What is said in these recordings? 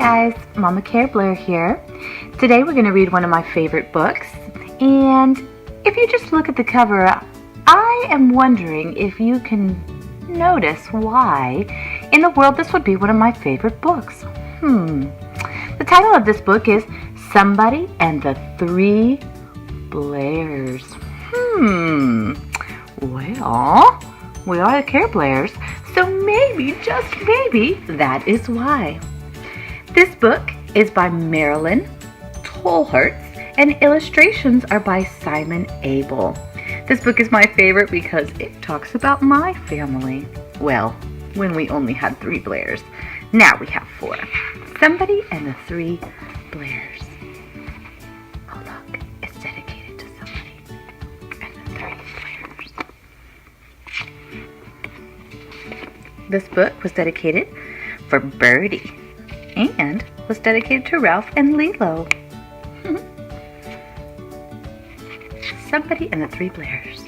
guys, Mama Care Blair here. Today we're going to read one of my favorite books, and if you just look at the cover, I am wondering if you can notice why in the world this would be one of my favorite books. The title of this book is Somebody and the Three Blairs. Well, we are the Care Blairs, so maybe, just maybe, that is why. This book is by Marilyn Tolhartz, and illustrations are by Simon Abel. This book is my favorite because it talks about my family. Well, when we only had 3 Blairs. Now we have 4. Somebody and the 3 Blairs. Oh look, it's dedicated to somebody and the 3 Blairs. This book was dedicated for Birdie and was dedicated to Ralph and Lilo. Somebody and the 3 Blairs.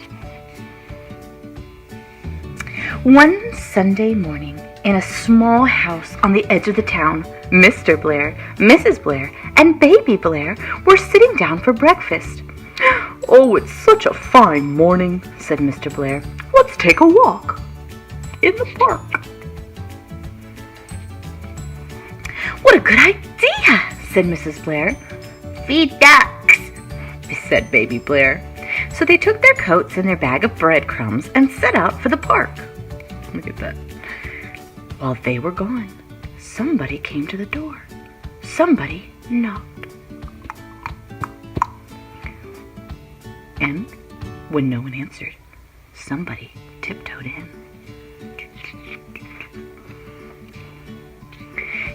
One Sunday morning, in a small house on the edge of the town, Mr. Blair, Mrs. Blair, and Baby Blair were sitting down for breakfast. "Oh, it's such a fine morning," said Mr. Blair. "Let's take a walk in the park." "What a good idea," said Mrs. Blair. "Feed ducks," said Baby Blair. So they took their coats and their bag of breadcrumbs and set out for the park. Look at that. While they were gone, somebody came to the door. Somebody knocked. And when no one answered, somebody tiptoed in.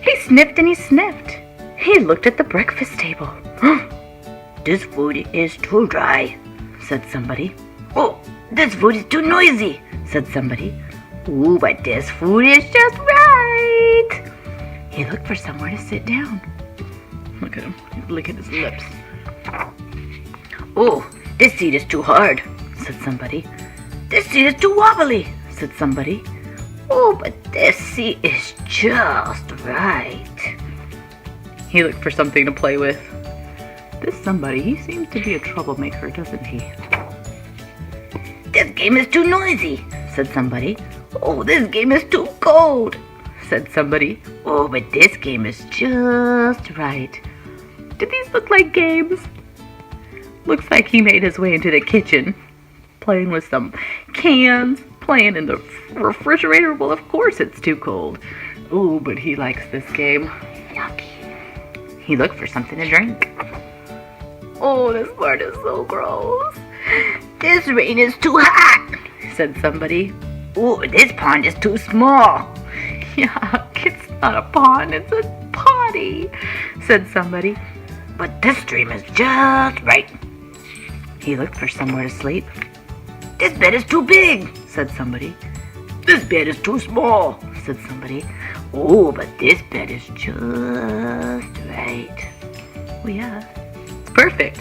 He sniffed and he sniffed. He looked at the breakfast table. "This food is too dry," said somebody. "Oh, this food is too noisy," said somebody. "Ooh, but this food is just right." He looked for somewhere to sit down. Look at him. Look at his lips. "Oh, this seat is too hard," said somebody. "This seat is too wobbly," said somebody. "Oh, but this seat is just right." He looked for something to play with. This somebody, he seems to be a troublemaker, doesn't he? "This game is too noisy," said somebody. "Oh, this game is too cold," said somebody. "Oh, but this game is just right." Do these look like games? Looks like he made his way into the kitchen, playing with some cans, playing in the refrigerator. Well, of course it's too cold. Oh, but he likes this game. Yucky. He looked for something to drink. "Oh, this part is so gross. This rain is too hot," said somebody. "Oh, this pond is too small." "Yuck, it's not a pond, it's a potty," said somebody. "But this stream is just right." He looked for somewhere to sleep. "This bed is too big," said somebody. "This bed is too small," said somebody. "Oh, but this bed is just right." Oh yeah, it's perfect.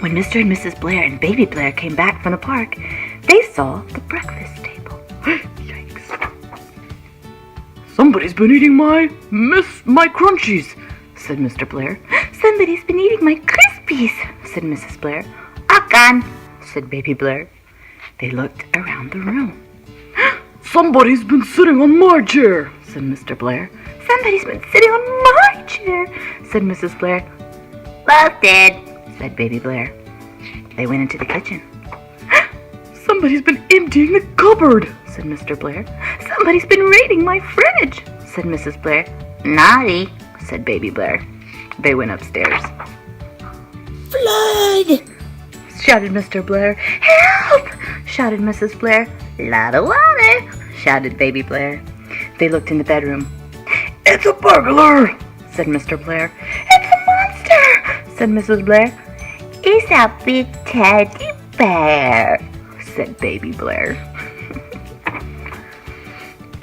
When Mr. and Mrs. Blair and Baby Blair came back from the park, they saw the breakfast table. Yikes. "Somebody's been eating my crunchies," said Mr. Blair. "Somebody's been eating my Crispies," said Mrs. Blair. "Gone," said Baby Blair. They looked around the room. "Somebody's been sitting on my chair," said Mr. Blair. "Somebody's been sitting on my chair," said Mrs. Blair. "Both did," said Baby Blair. They went into the kitchen. "Somebody's been emptying the cupboard," said Mr. Blair. "Somebody's been raiding my fridge," said Mrs. Blair. "Naughty," said Baby Blair. They went upstairs. "Flood!" shouted Mr. Blair. "Help!" shouted Mrs. Blair. "Lot of water!" shouted Baby Blair. They looked in the bedroom. "It's a burglar!" said Mr. Blair. "It's a monster!" said Mrs. Blair. "It's a big teddy bear," said Baby Blair.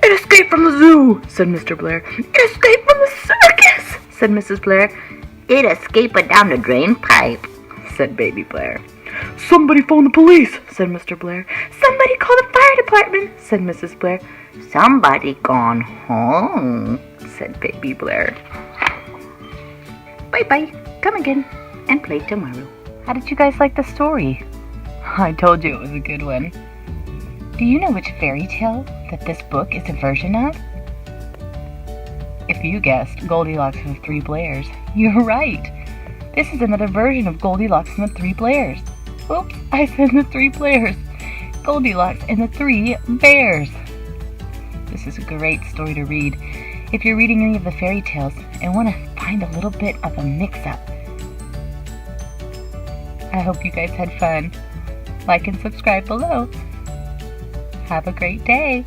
"It escaped from the zoo," said Mr. Blair. "It escaped from the circus," said Mrs. Blair. "It escaped down the drain pipe," said Baby Blair. "Somebody phone the police," said Mr. Blair. "Somebody call the fire department," said Mrs. Blair. "Somebody gone home," said Baby Blair. Bye-bye. Come again and play tomorrow. How did you guys like the story? I told you it was a good one. Do you know which fairy tale that this book is a version of? If you guessed Goldilocks and the Three Blairs, you're right. This is another version of Goldilocks and the Three Blairs. Oops, I said the Three Blairs. Goldilocks and the Three Bears. This is a great story to read if you're reading any of the fairy tales and want to find a little bit of a mix-up. I hope you guys had fun. Like and subscribe below. Have a great day.